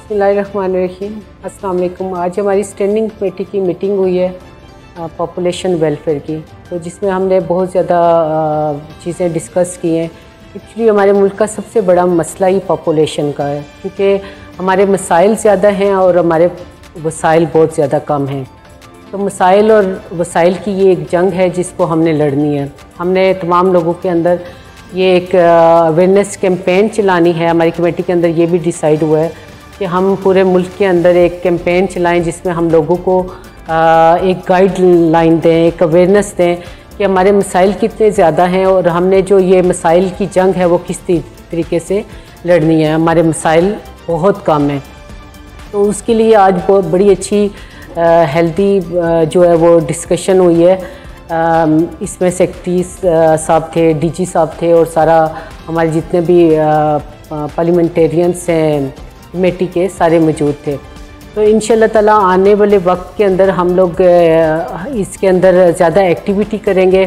बिस्मिल्लाहिर्रहमानिर्रहीम। अस्सलाम वालेकुम। आज हमारी स्टैंडिंग कमेटी की मीटिंग हुई है पॉपुलेशन वेलफेयर की, तो जिसमें हमने बहुत ज़्यादा चीज़ें डिस्कस की हैं। एक्चुअली हमारे मुल्क का सबसे बड़ा मसला ही पॉपुलेशन का है, क्योंकि हमारे मसाइल ज़्यादा हैं और हमारे वसाइल बहुत ज़्यादा कम हैं। तो मसाइल और वसाइल की ये एक जंग है जिसको हमने लड़नी है। हमने तमाम लोगों के अंदर ये एक अवेयरनेस कैंपेन चलानी है। हमारी कमेटी के अंदर ये भी डिसाइड हुआ है कि हम पूरे मुल्क के अंदर एक कैंपेन चलाएं जिसमें हम लोगों को एक गाइडलाइन दें, एक अवेयरनेस दें कि हमारे मसाइल कितने ज़्यादा हैं और हमने जो ये मसाइल की जंग है वो किस तरीके से लड़नी है। हमारे मसाइल बहुत कम हैं, तो उसके लिए आज बहुत बड़ी अच्छी हेल्दी जो है वो डिस्कशन हुई है। इसमें सेक्रेटरी साहब थे, डीजी साहब थे और सारा हमारे जितने भी पार्लियामेंटेरियंस हैं कमेटी के सारे मौजूद थे। तो इंशाल्लाह ताला आने वाले वक्त के अंदर हम लोग इसके अंदर ज़्यादा एक्टिविटी करेंगे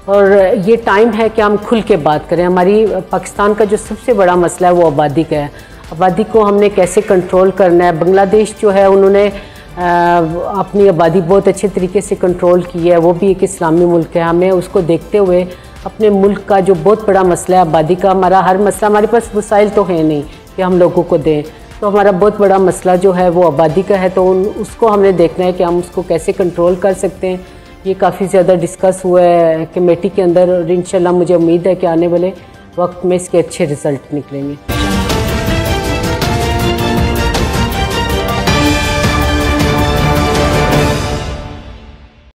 और ये टाइम है कि हम खुल के बात करें। हमारी पाकिस्तान का जो सबसे बड़ा मसला है वो आबादी का है। आबादी को हमने कैसे कंट्रोल करना है। बांग्लादेश जो है उन्होंने अपनी आबादी बहुत अच्छे तरीके से कंट्रोल की है, वो भी एक इस्लामी मुल्क है। हमें उसको देखते हुए अपने मुल्क का जो बहुत बड़ा मसला है आबादी का, हमारा हर मसला, हमारे पास वसाइल तो है नहीं कि हम लोगों को दें, तो हमारा बहुत बड़ा मसला जो है वो आबादी का है। तो उसको हमने देखना है कि हम उसको कैसे कंट्रोल कर सकते हैं। ये काफ़ी ज़्यादा डिस्कस हुआ है कमेटी के अंदर और इंशाल्लाह मुझे उम्मीद है कि आने वाले वक्त में इसके अच्छे रिज़ल्ट निकलेंगे।